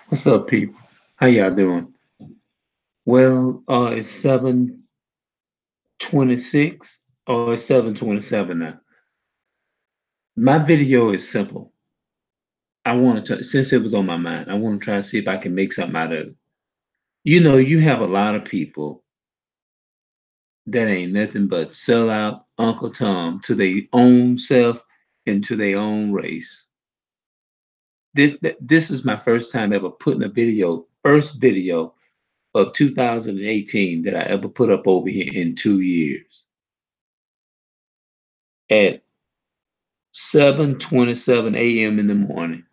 What's up, people? How y'all doing? Well, it's 7:26 or it's 7:27 now. My video is simple. I wanted to, since it was on my mind, I want to try to see if I can make something out of it. You have a lot of people that ain't nothing but sell out Uncle Tom to their own self and to their own race. This is my first time ever putting a video, first video of 2018 that I ever put up over here in 2 years. At 7:27 a.m. in the morning.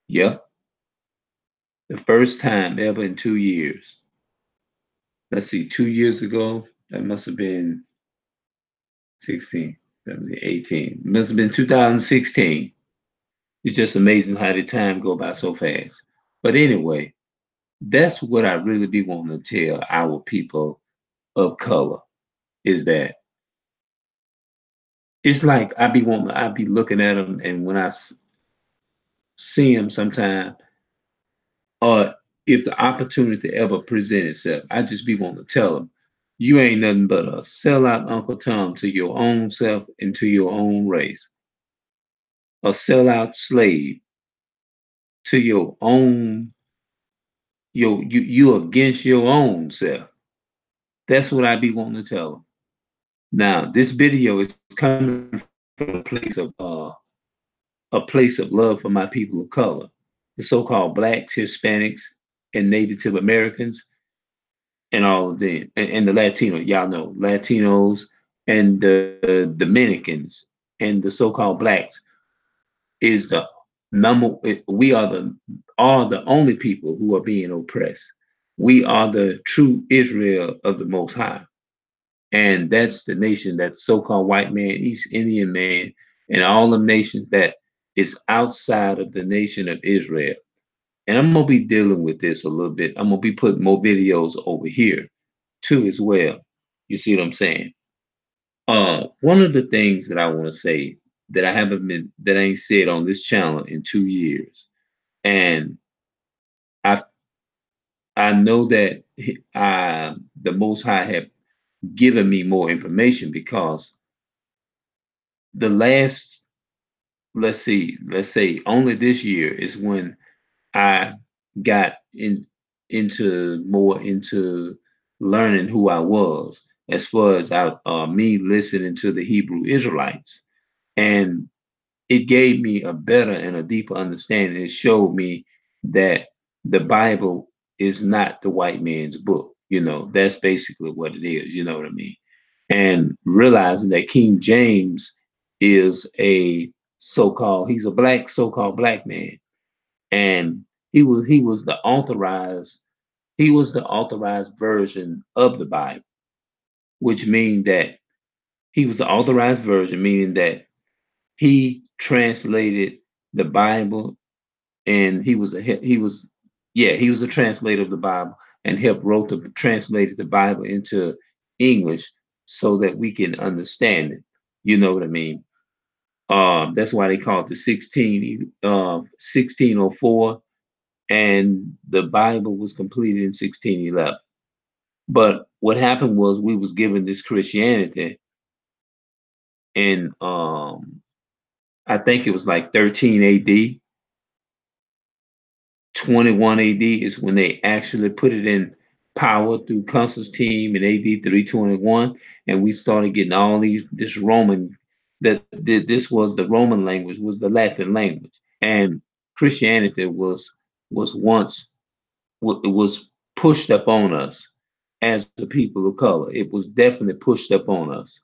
Yep, the first time ever in 2 years. Let's see, 2 years ago, that must have been 16, 17, 18. Must have been 2016. It's just amazing how the time go by so fast. But anyway, that's what I really be wanting to tell our people of color is that it's like I be looking at them, and when see them sometime, or if the opportunity ever present itself, I just be wanting to tell them, you ain't nothing but a sellout Uncle Tom to your own self and to your own race, a sellout slave to your own, you against your own self. That's what I be wanting to tell them. Now, this video is coming from a place of love for my people of color, the so-called blacks, Hispanics, and Native Americans, and all of them, and the Latino, y'all know, Latinos and the Dominicans and the so-called blacks is the we are the only people who are being oppressed. We are the true Israel of the Most High. And that's the nation, that so-called white man, East Indian man, and all the nations that is outside of the nation of Israel. And I'm gonna be dealing with this a little bit. I'm gonna be putting more videos over here too as well. You see what I'm saying? One of the things that I want to say that I ain't said on this channel in 2 years, and I I know that the Most High have given me more information because the last, let's say only this year is when I got into learning who I was as far as me listening to the Hebrew Israelites, and it gave me a better and a deeper understanding. It showed me that the Bible is not the white man's book. That's basically what it is. You know what I mean? And realizing that King James is he's a black so-called black man, and he was the authorized version of the Bible, which means that he was the authorized version, meaning that he translated the Bible, and he was a translator of the Bible and helped wrote the translated the Bible into English so that we can understand it. You know what I mean? That's why they call it the 1604, and the Bible was completed in 1611. But what happened was we was given this Christianity in I think it was like 13 AD. 21 AD is when they actually put it in power through Constantine in AD 321, and we started getting all this Roman, this was the Roman language, was the Latin language, and Christianity was once it was pushed up on us as a people of color. It was definitely pushed up on us.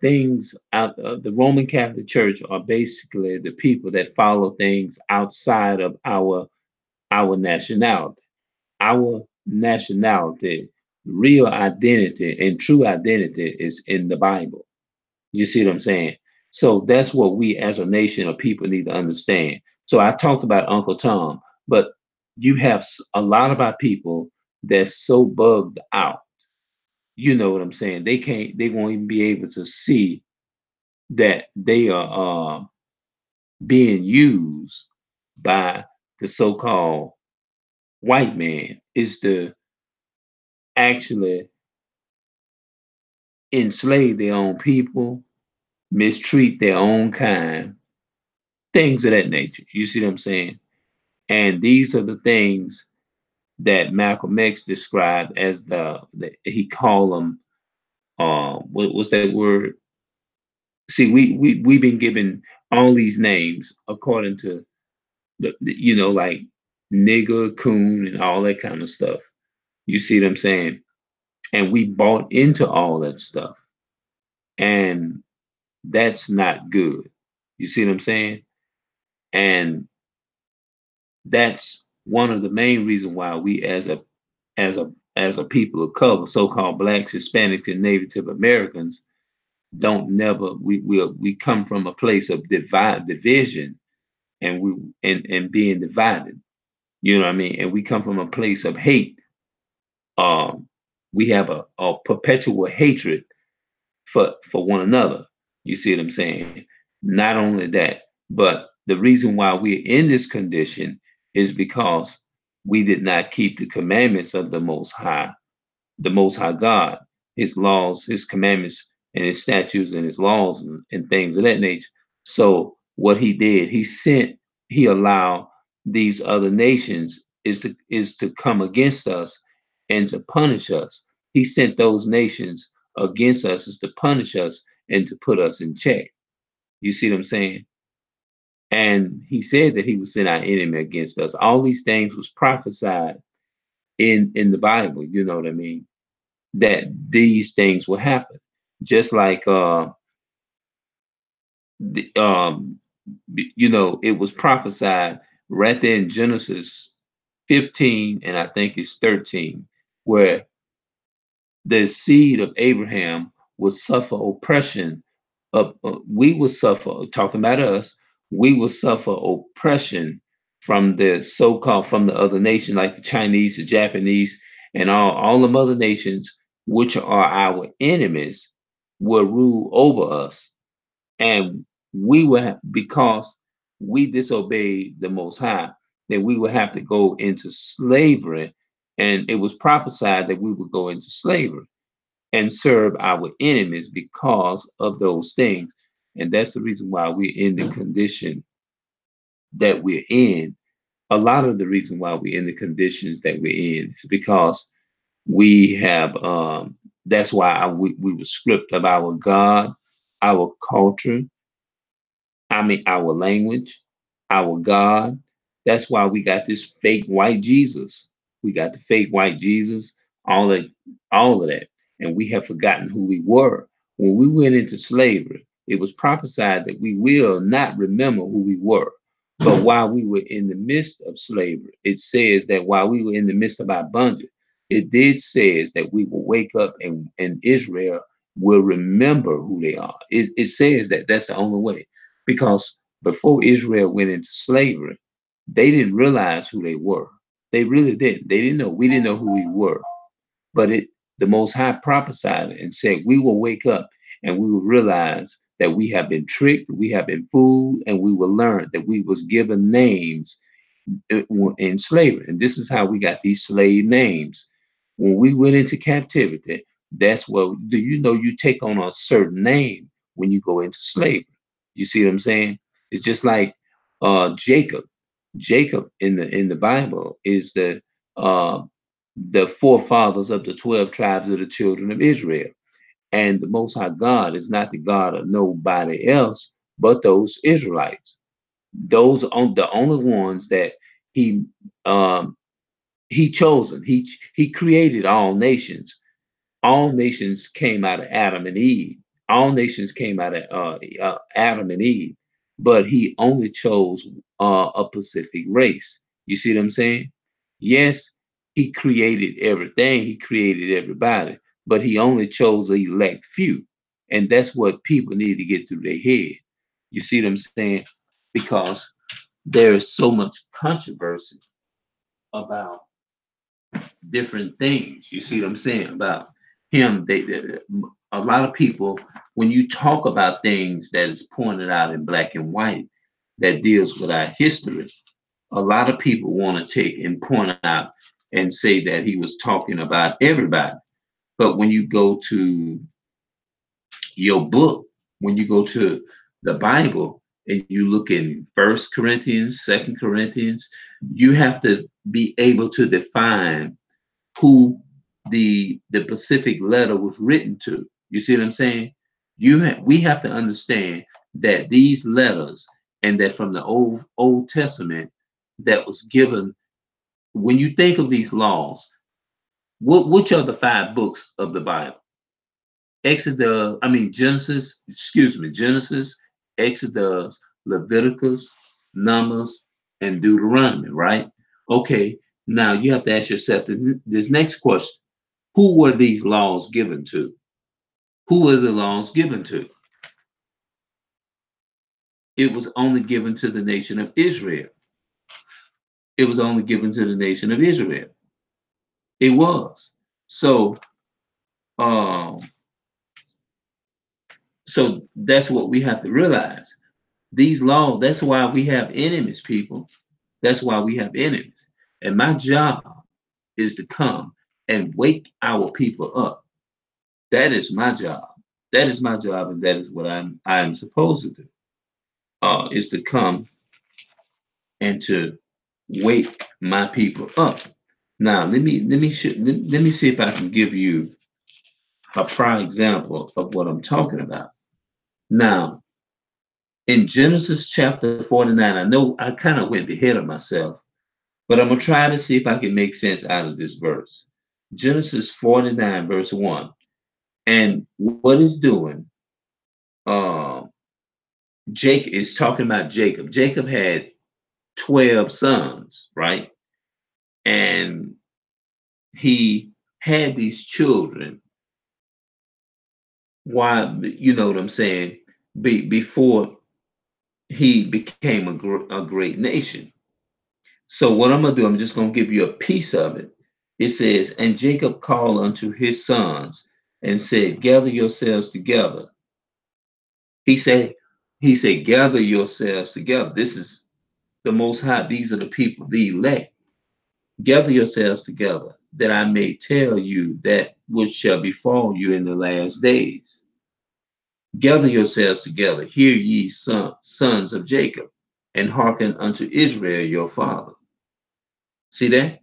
Things out the Roman Catholic Church are basically the people that follow things outside of our nationality. Our nationality, real identity, and true identity is in the Bible. You see what I'm saying? So that's what we as a nation of people need to understand. So I talked about Uncle Tom, but you have a lot of our people that's so bugged out. You know what I'm saying? They won't even be able to see that they are being used by the so-called white man is to actually enslave their own people, mistreat their own kind, things of that nature. You see what I'm saying? And these are the things that Malcolm X described as the he called them what's that word? See, we've been given all these names according to like nigger, coon, and all that kind of stuff. You see what I'm saying? And we bought into all that stuff, and that's not good. You see what I'm saying? And that's one of the main reasons why we as a people of color, so-called blacks, Hispanics, and Native Americans, don't never we come from a place of division, and being divided. You know what I mean? And we come from a place of hate. Um, we have a perpetual hatred for one another. You see what I'm saying? Not only that, but the reason why we're in this condition is because we did not keep the commandments of the Most High God, His laws, His commandments, and His statutes and His laws and things of that nature. So what He did, He allowed these other nations is to come against us and to punish us. He sent those nations against us is to punish us and to put us in check. You see what I'm saying? And He said that He would send our enemy against us. All these things was prophesied in the Bible. You know what I mean? That these things will happen. Just like the, it was prophesied right there in Genesis 15 and I think it's 13, where the seed of Abraham will suffer oppression. We will suffer, talking about us, we will suffer oppression from the so-called from the other nation, like the Chinese, the Japanese, and all the other nations, which are our enemies, will rule over us. And we will because we disobeyed the Most High, that we would have to go into slavery. And it was prophesied that we would go into slavery and serve our enemies because of those things. And that's the reason why we're in the condition that we're in. A lot of the reason why we're in the conditions that we're in is because we have, that's why we were stripped of our God, our culture, our language, our God. That's why we got this fake white Jesus. We got the fake white Jesus, all that, all of that. And we have forgotten who we were. When we went into slavery, it was prophesied that we will not remember who we were. But while we were in the midst of slavery, it says that while we were in the midst of our bondage, it did says that we will wake up and Israel will remember who they are. It says that that's the only way. Because before Israel went into slavery, they didn't realize who they were. They really didn't. They didn't know. We didn't know who we were. But the Most High prophesied and said, we will wake up and we will realize that we have been tricked, we have been fooled, and we will learn that we was given names in slavery. And this is how we got these slave names. When we went into captivity, that's what do you know you take on a certain name when you go into slavery. You see what I'm saying? It's just like Jacob. Jacob in the Bible is the forefathers of the 12 tribes of the children of Israel. And the Most High God is not the God of nobody else but those Israelites. Those are the only ones that he um, he chosen. He created all nations. All nations came out of Adam and Eve. All nations came out of Adam and Eve, but he only chose a Pacific race. You see what I'm saying? Yes, he created everything. He created everybody, but he only chose a elect few, and that's what people need to get through their head. You see what I'm saying? Because there is so much controversy about different things. You see what I'm saying about him? A lot of people, when you talk about things that is pointed out in black and white that deals with our history, a lot of people want to take and point out and say that he was talking about everybody. But when you go to your book, when you go to the Bible and you look in First Corinthians, Second Corinthians, you have to be able to define who the Pacific letter was written to. You see what I'm saying? We have to understand that these letters and that from the Old Testament that was given. When you think of these laws, which are the five books of the Bible? Genesis, excuse me, Genesis, Exodus, Leviticus, Numbers, and Deuteronomy, right? Okay, now you have to ask yourself this next question. Who were these laws given to? Who were the laws given to? It was only given to the nation of Israel. It was only given to the nation of Israel. It was. So, um, so that's what we have to realize. These laws, that's why we have enemies, people. That's why we have enemies. And my job is to come and wake our people up. That is my job. That is my job, and that is what I'm supposed to do. Is to come and to wake my people up. Now, let me see if I can give you a prime example of what I'm talking about. Now, in Genesis chapter 49, I know I kind of went ahead of myself, but I'm gonna try to see if I can make sense out of this verse. Genesis 49, verse 1. And what is doing, uh, Jake is talking about Jacob. Jacob had 12 sons, right? And he had these children. Why, you know what I'm saying? Before he became a great nation. So what I'm gonna do, I'm just gonna give you a piece of it. It says, and Jacob called unto his sons and said, gather yourselves together. He said, gather yourselves together. This is the Most High. These are the people, the elect. Gather yourselves together, that I may tell you that which shall befall you in the last days. Gather yourselves together, hear ye sons of Jacob, and hearken unto Israel your father. See that?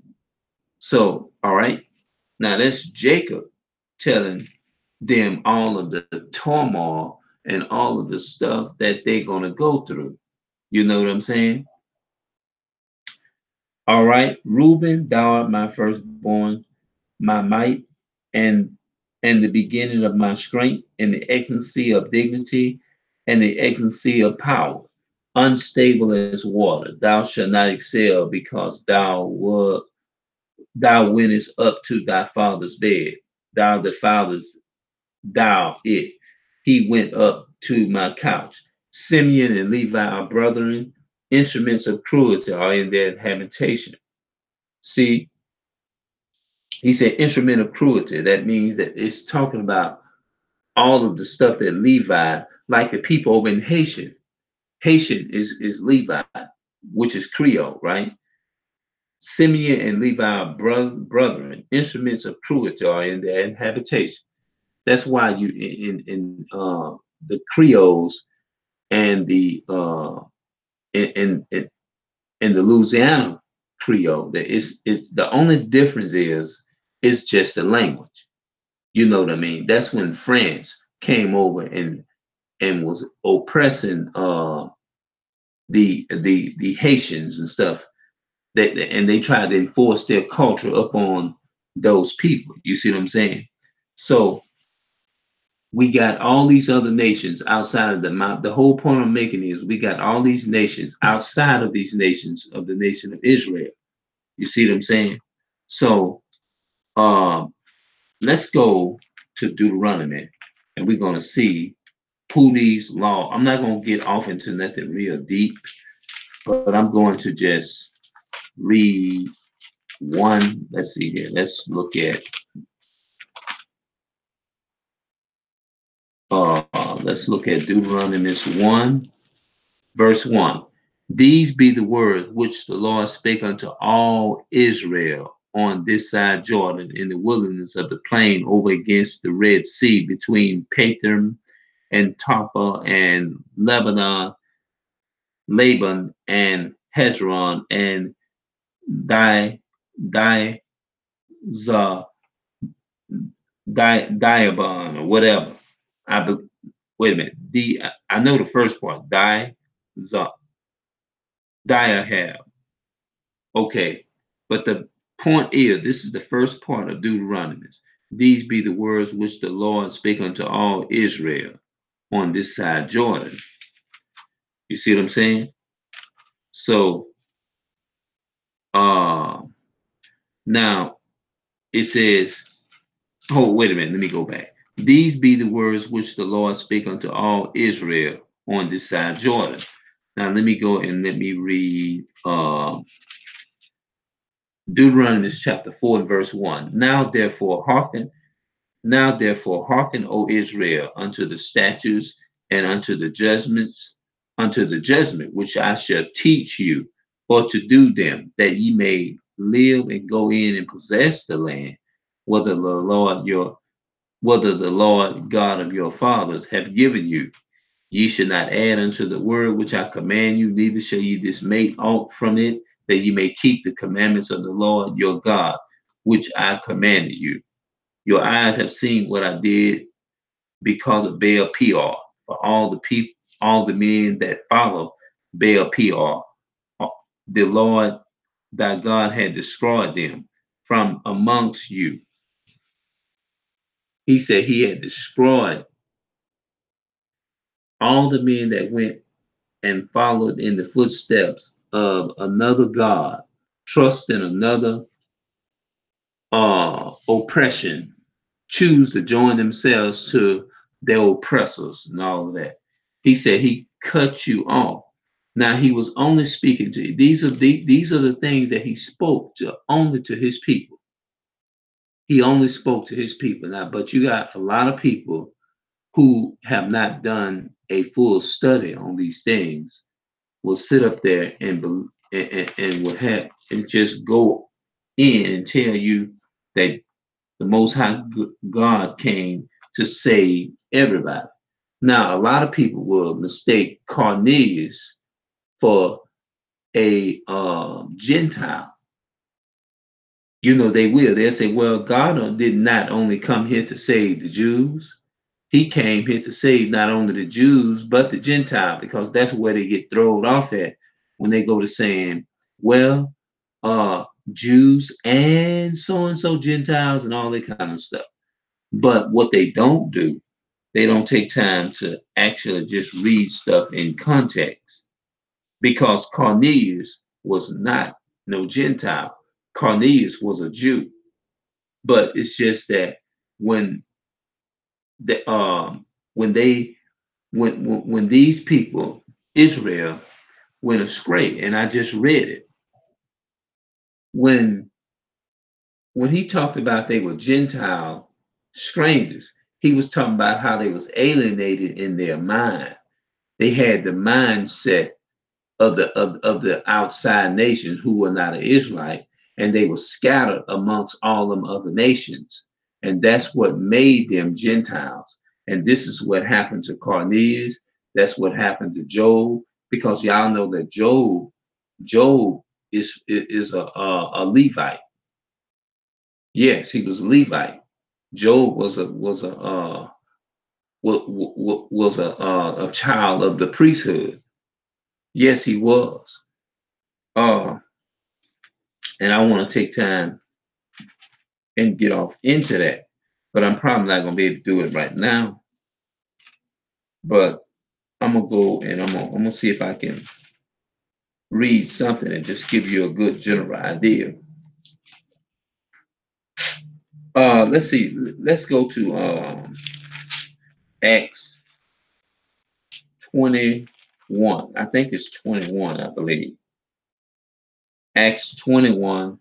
So, all right. Now that's Jacob telling them all of the turmoil and all of the stuff that they're going to go through. You know what I'm saying? All right. Reuben, thou art my firstborn, my might, and the beginning of my strength, and the excellency of dignity, and the excellency of power, unstable as water. Thou shalt not excel, because thou wentest up to thy father's bed. Thou defilest thou it. He went up to my couch. Simeon and Levi are brethren. Instruments of cruelty are in their habitation. See, he said instrument of cruelty. That means that it's talking about all of the stuff that Levi, like the people over in Haitian. Haitian is Levi, which is Creole, right? Simeon and Levi are brethren. Instruments of cruelty are in their habitation. That's why you in the Creoles and the in the Louisiana Creole, that it's the only difference is it's just the language. You know what I mean? That's when France came over and was oppressing the Haitians and stuff. And they tried to enforce their culture upon those people. You see what I'm saying? So we got all these other nations outside of the mount. The whole point I'm making is we got all these nations outside of these nations of the nation of Israel. You see what I'm saying? So um, let's go to Deuteronomy, and we're going to see who these law. I'm not going to get off into nothing real deep, but I'm going to just read one. Let's see here. Let's look at Deuteronomy 1, verse 1. These be the words which the Lord spake unto all Israel on this side Jordan in the wilderness of the plain over against the Red Sea between Patham and Tapa and Lebanon, Laban and Hezron and Di, Di, Diabon or whatever. I be, wait a minute. I know the first part. Diahab. Okay, but the point is, this is the first part of Deuteronomy. These be the words which the Lord spake unto all Israel on this side Jordan. You see what I'm saying? So, uh, now it says, oh, wait a minute, let me go back. These be the words which the Lord spake unto all Israel on this side Jordan. Now let me go and let me read Deuteronomy chapter 4 and verse 1. Now therefore hearken, O Israel, unto the statutes and unto the judgments, unto the judgment which I shall teach you, for to do them, that ye may live and go in and possess the land, whether the Lord God of your fathers have given you. Ye shall not add unto the word which I command you, neither shall ye dismay aught from it, that ye may keep the commandments of the Lord your God, which I commanded you. Your eyes have seen what I did because of Baal Peor. For all the people, all the men that follow Baal Peor, the Lord thy God had destroyed them from amongst you. He said he had destroyed all the men that went and followed in the footsteps of another God, trust in another oppression, choose to join themselves to their oppressors and all of that. He said he cut you off. Now he was only speaking to you. These are the things that he spoke to only to his people. He only spoke to his people. Now, but you got a lot of people who have not done a full study on these things will sit up there and will have and just go in and tell you that the Most High God came to save everybody. Now, a lot of people will mistake Cornelius for a Gentile. You know, they will. They'll say, well, God did not only come here to save the Jews, he came here to save not only the Jews, but the Gentile, because that's where they get thrown off at when they go to saying, well, Jews and so Gentiles and all that kind of stuff. But what they don't do, they don't take time to actually just read stuff in context, because Cornelius was not no Gentile. Cornelius was a Jew. But it's just that when the when they when these people, Israel, went astray, and I just read it, when he talked about they were Gentile strangers, he was talking about how they was alienated in their mind. They had the mindset of the outside nations who were not an Israelite, and they were scattered amongst all them other nations. And that's what made them Gentiles. And this is what happened to Cornelius. That's what happened to Job, because y'all know that Job is a Levite. Yes, he was a Levite. Job was a child of the priesthood. Yes, he was. Uh, and I want to take time and get off into that, but I'm probably not going to be able to do it right now. But I'm gonna go and I'm gonna see if I can read something and just give you a good general idea. Let's see. Let's go to Acts 21. I think it's 21, I believe. Acts 21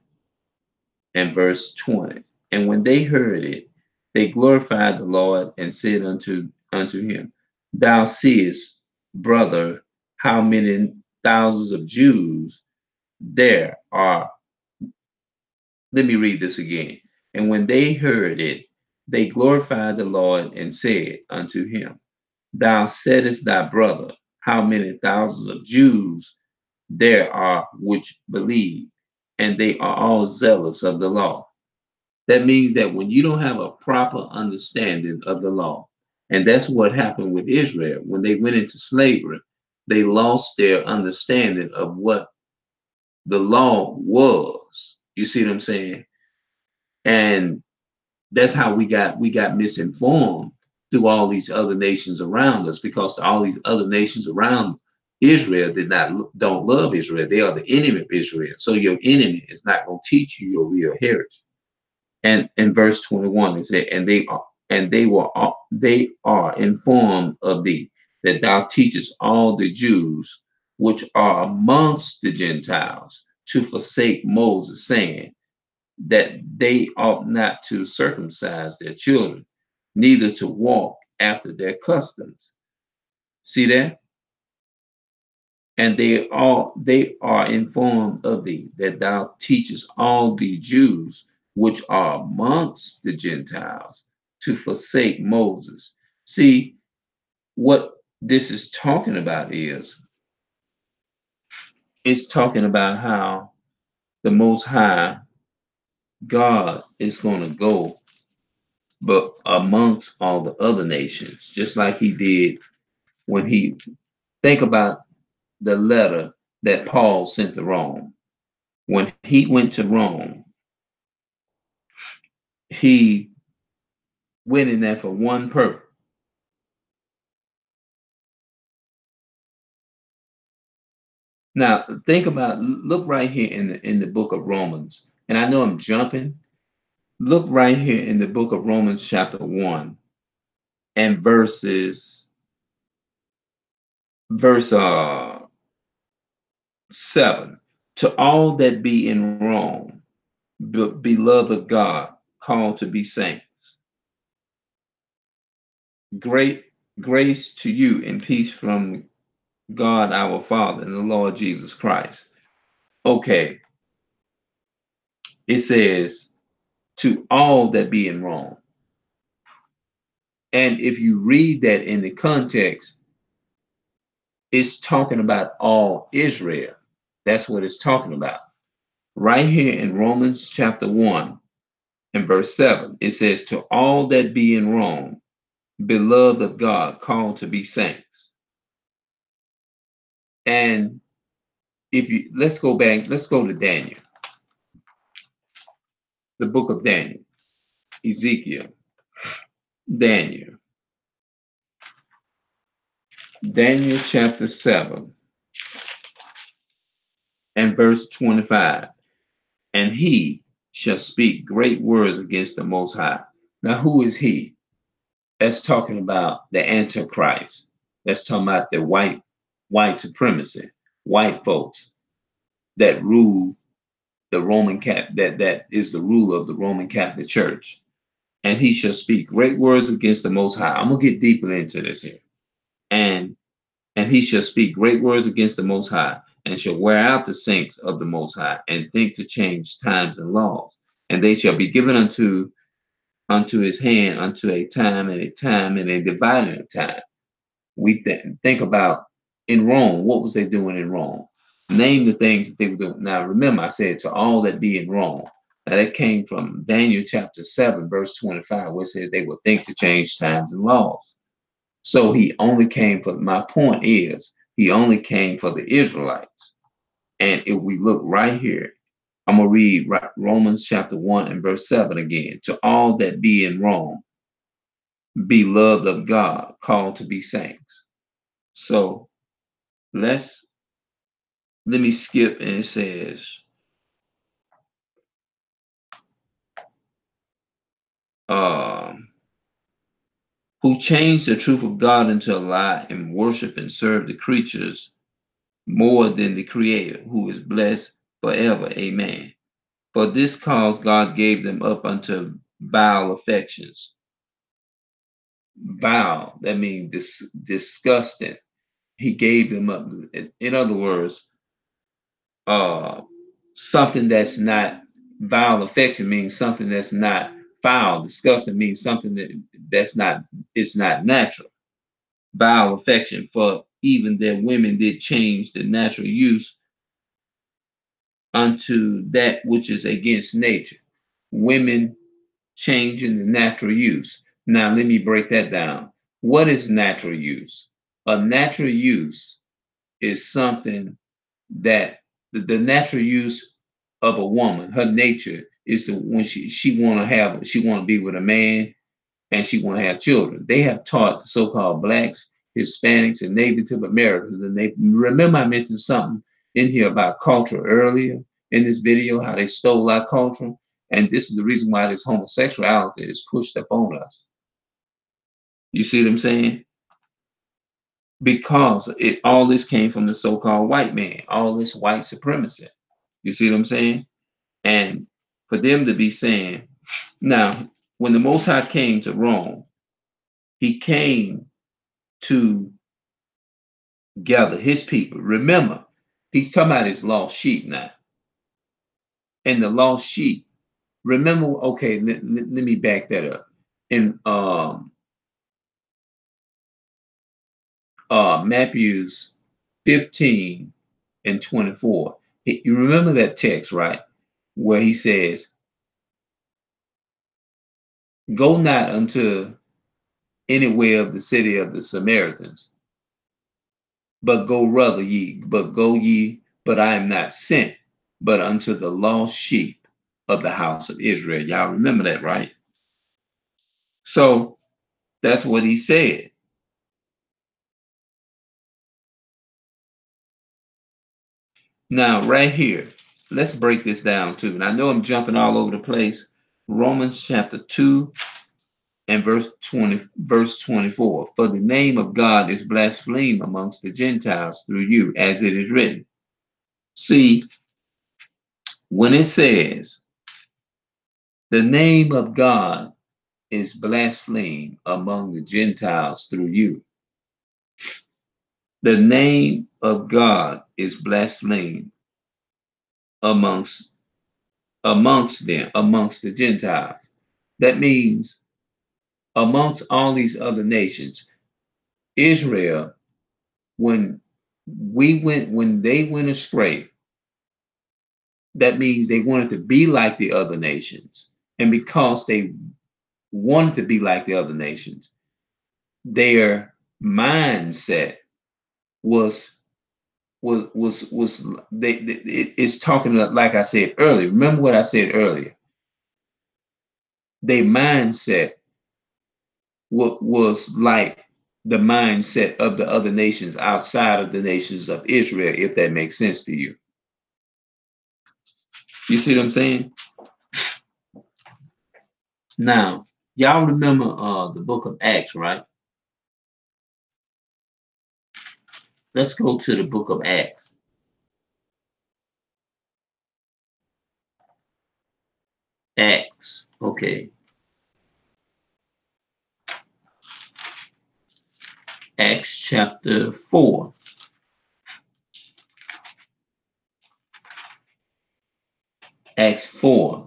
and verse 20. And when they heard it, they glorified the Lord and said unto him, Thou seest, brother, how many thousands of Jews there are. Let me read this again. And when they heard it, they glorified the Lord and said unto him, Thou saidest thy brother, how many thousands of Jews there are which believe, and they are all zealous of the law. That means that when you don't have a proper understanding of the law, and that's what happened with Israel when they went into slavery, they lost their understanding of what the law was. You see what I'm saying? And that's how we got misinformed through all these other nations around us, because all these other nations around Israel don't love Israel. They are the enemy of Israel. So your enemy is not going to teach you your real heritage. And in verse 21 it said, they are informed of thee, that thou teachest all the Jews which are amongst the Gentiles to forsake Moses, saying that they ought not to circumcise their children, neither to walk after their customs. See that? And they are informed of thee, that thou teachest all the Jews which are amongst the Gentiles to forsake Moses. See, what this is talking about is it's talking about how the Most High God is going to go, but amongst all the other nations, just like he did when he, think about the letter that Paul sent to Rome. When he went to Rome, he went in there for one purpose. Now, look right here in the book of Romans, and I know I'm jumping. Look right here in the book of Romans, chapter 1, and verse 7. To all that be in Rome, beloved of God, called to be saints, great grace to you and peace from God our Father and the Lord Jesus Christ. Okay, it says to all that be in Rome. And if you read that in the context, it's talking about all Israel. That's what it's talking about. Right here in Romans chapter 1 and verse 7, it says, To all that be in Rome, beloved of God, called to be saints. And let's go back, let's go to Daniel, the book of Daniel, Ezekiel, Daniel, Daniel chapter 7 and verse 25. And he shall speak great words against the Most High. Now, who is he? That's talking about the Antichrist. That's talking about the white supremacy, white folks that rule the Roman that is the ruler of the Roman Catholic Church. And he shall speak great words against the Most High. I'm gonna get deeper into this here. And he shall speak great words against the Most High, and shall wear out the saints of the Most High, and think to change times and laws. And they shall be given unto his hand unto a time and a dividing of time. We think about in Rome, what was they doing in Rome? Name the things that they were doing. Now remember, I said to all that be in Rome. Now that came from Daniel chapter 7, verse 25, where it said they would think to change times and laws. So he only came for, my point is, he only came for the Israelites. And if we look right here, I'm going to read Romans chapter 1 and verse 7 again. To all that be in Rome, beloved of God, called to be saints. So let me skip, and it says, who changed the truth of God into a lie and worship and serve the creatures more than the Creator, who is blessed forever. Amen. For this cause God gave them up unto vile affections. Vile, that means disgusting. He gave them up. In other words, uh, something that's not vile affection means something that's not foul. Disgusting means something that's not, it's not natural. Vile affection, for even their women did change the natural use unto that which is against nature. Women changing the natural use. Now, let me break that down. What is natural use? A natural use is something that the natural use of a woman, her nature is to when she want to be with a man and she want to have children. They have taught the so-called blacks, Hispanics, and Native Americans. And they remember I mentioned something in here about culture earlier in this video, how they stole our culture. And this is the reason why this homosexuality is pushed up on us. You see what I'm saying? Because all this came from the so-called white man, all this white supremacy. You see what I'm saying? And for them to be saying, now, when the Most High came to Rome, he came to gather his people. Remember, he's talking about his lost sheep now. And the lost sheep, remember, okay, let me back that up. In Matthew's 15 and 24, you remember that text, right? Where he says, go not unto any way of the city of the Samaritans, but go ye, but I am not sent, but unto the lost sheep of the house of Israel. Y'all remember that, right? So that's what he said. Now, right here, let's break this down too. And I know I'm jumping all over the place. Romans chapter 2 and verse 24. For the name of God is blasphemed amongst the Gentiles through you, as it is written. See, when it says the name of God is blasphemed among the Gentiles through you, the name of God is blasphemed amongst them, amongst the Gentiles. That means amongst all these other nations, Israel, when they went astray, that means they wanted to be like the other nations. And because they wanted to be like the other nations, their mindset was it's talking about, like I said earlier. Remember what I said earlier. Their mindset was like the mindset of the other nations outside of the nations of Israel, if that makes sense to you. You see what I'm saying? Now, y'all remember the book of Acts, right? Let's go to the book of Acts. Acts, okay. Acts chapter 4. Acts 4.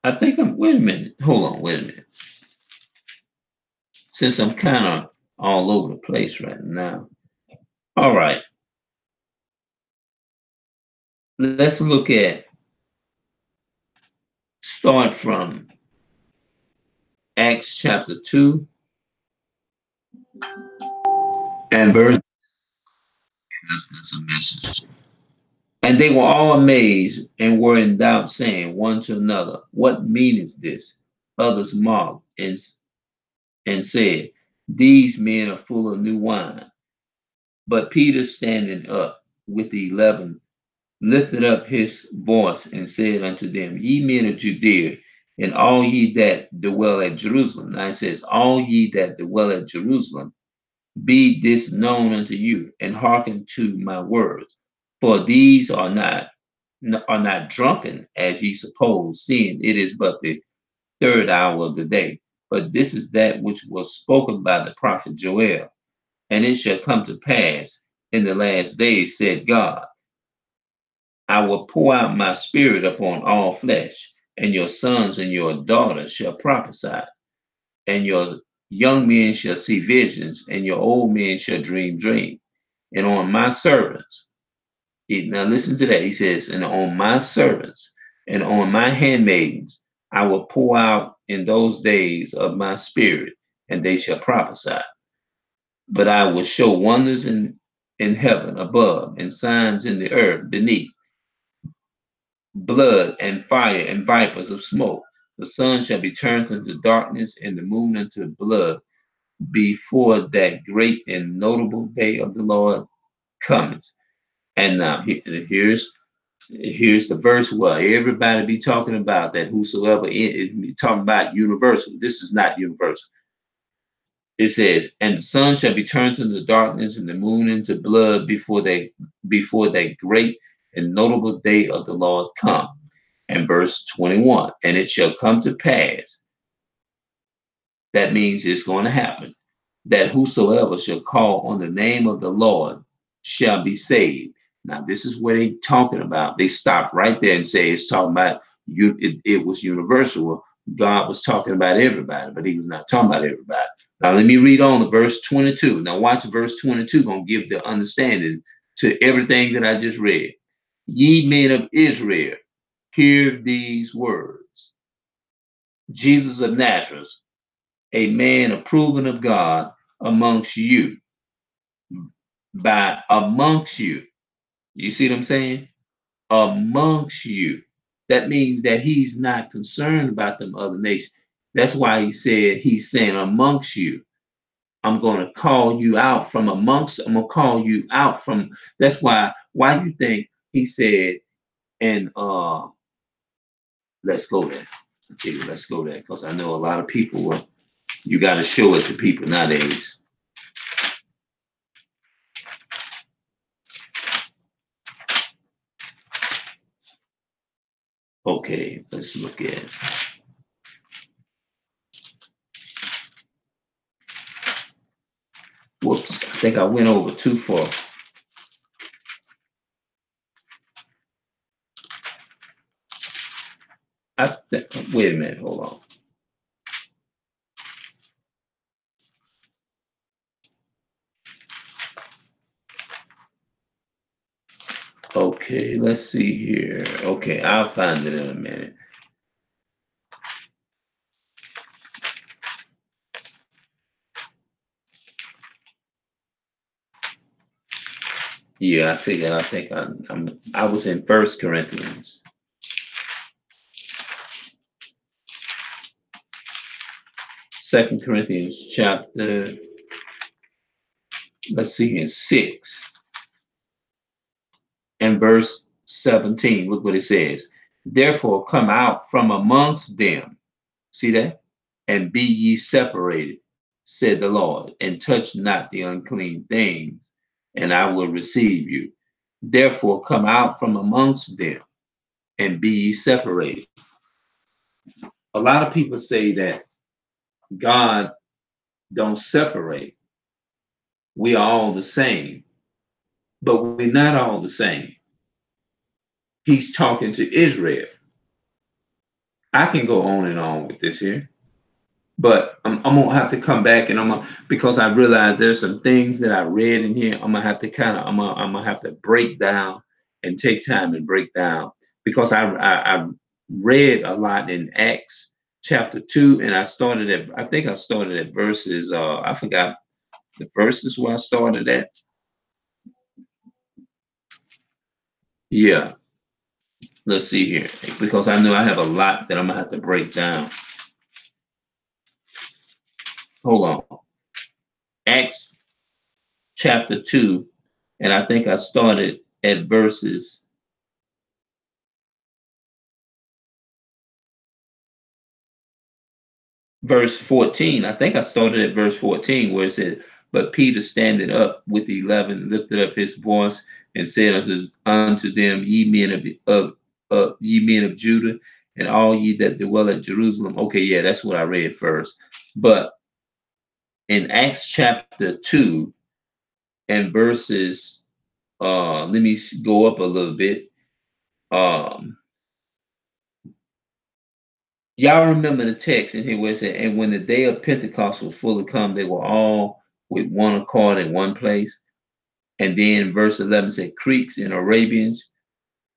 I think wait a minute. Hold on, wait a minute. Since I'm kind of all over the place right now. All right. Let's look at, start from Acts chapter 2 and verse. That's a message. And they were all amazed and were in doubt, saying one to another, what meaneth this? Others mocked and said, these men are full of new wine. But Peter, standing up with the 11, lifted up his voice and said unto them, ye men of Judea, and all ye that dwell at Jerusalem. Now it says, all ye that dwell at Jerusalem, be this known unto you, and hearken to my words. For these are not drunken, as ye suppose, seeing it is but the third hour of the day. But this is that which was spoken by the prophet Joel. And it shall come to pass in the last days, said God, I will pour out my spirit upon all flesh, and your sons and your daughters shall prophesy, and your young men shall see visions, and your old men shall dream dreams. And on my servants, now listen to that. He says, and on my servants and on my handmaidens, I will pour out in those days of my spirit, and they shall prophesy. But I will show wonders in heaven above, and signs in the earth beneath, blood and fire and vipers of smoke. The sun shall be turned into darkness, and the moon into blood, before that great and notable day of the Lord cometh. And now here's the verse where everybody be talking about that whosoever is talking about universal. This is not universal. It says, and the sun shall be turned into darkness and the moon into blood before that great and notable day of the Lord come. And verse 21, and it shall come to pass, that means it's going to happen, that whosoever shall call on the name of the Lord shall be saved. Now, this is what they talking about. They stop right there and say it's talking about you. It was universal. God was talking about everybody, but he was not talking about everybody. Now, let me read on to verse 22. Now, watch verse 22. Going to give the understanding to everything that I just read. Ye men of Israel, hear these words. Jesus of Nazareth, a man approving of God amongst you, by amongst you. You see what I'm saying? Amongst you. That means that he's not concerned about them other nations. That's why he said, he's saying amongst you. I'm going to call you out from amongst, I'm going to call you out from, that's why you think he said, and let's go there. Okay, let's go there, because I know a lot of people, you got to show it to people nowadays. Okay, let's look at it. Whoops, I think I went over too far. Wait a minute, hold on. Okay, let's see here. Okay, I'll find it in a minute. Yeah, I think I was in 1 Corinthians. 2 Corinthians chapter, let's see here, 6 and verse 17. Look what it says. Therefore come out from amongst them. See that? And be ye separated, said the Lord, and touch not the unclean things, and I will receive you. Therefore come out from amongst them and be ye separated. A lot of people say that God don't separate. We are all the same, but we're not all the same. He's talking to Israel. I can go on and on with this here, but I'm gonna have to come back and because I realize there's some things that I read in here. I'm gonna have to break down and take time and break down, because I read a lot in Acts chapter 2, and I think I started at verses, I forgot the verses where I started at. Yeah, let's see here, because I know I have a lot that I'm gonna have to break down. Hold on. Acts chapter 2, and I think I started at verse 14. I think I started at verse 14, where it said, but Peter standing up with the 11 lifted up his voice and said unto them, ye men of Judah, and all ye that dwell at Jerusalem. Okay, yeah, that's what I read first. But in Acts chapter 2, and verses, let me go up a little bit. Um, y'all remember the text in here where it said, and when the day of Pentecost was fully come, they were all with one accord in one place. And then verse 11 said, Greeks and Arabians,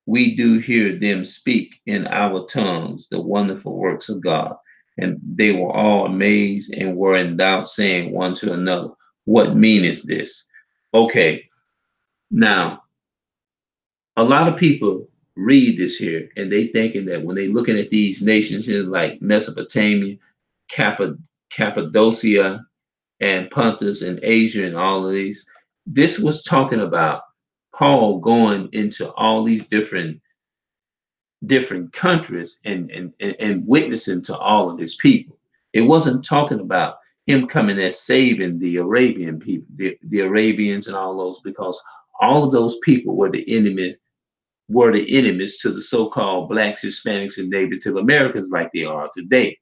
we do hear them speak in our tongues the wonderful works of God. And they were all amazed and were in doubt, saying one to another, what meaneth this? Okay, now a lot of people read this here and they thinking that when they looking at these nations here like Mesopotamia, Cappadocia, and Pontus and Asia and all of these, this was talking about Paul going into all these different countries and witnessing to all of his people. It wasn't talking about him coming as saving the Arabian people, the Arabians and all those, because all of those people were the enemies to the so-called blacks, Hispanics, and Native Americans like they are today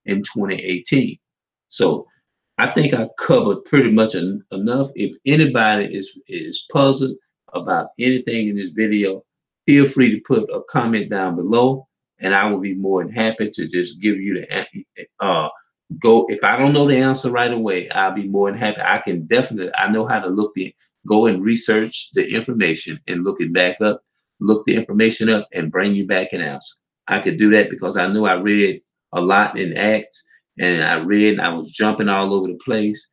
in 2018. So I think I covered pretty much enough. If anybody is puzzled about anything in this video, feel free to put a comment down below, and I will be more than happy to just give you the go. If I don't know the answer right away, I'll be more than happy. I can definitely, I know how to go and research the information and look it back up, look the information up, and bring you back an answer. I could do that because I know I read a lot in Acts, and I read and I was jumping all over the place.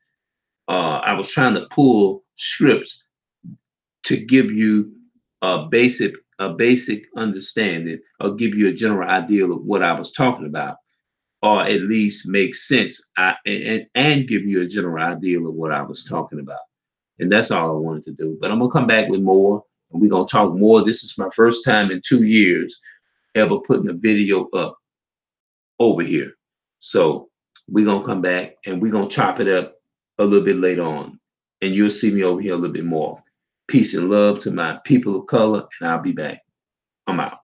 I was trying to pull scripts to give you a basic understanding or give you a general idea of what I was talking about, or at least make sense and give you a general idea of what I was talking about. And that's all I wanted to do. But I'm gonna come back with more, and we're gonna talk more. This is my first time in 2 years ever putting a video up over here. So we're gonna come back and we're gonna chop it up a little bit later on. And you'll see me over here a little bit more. Peace and love to my people of color, and I'll be back. I'm out.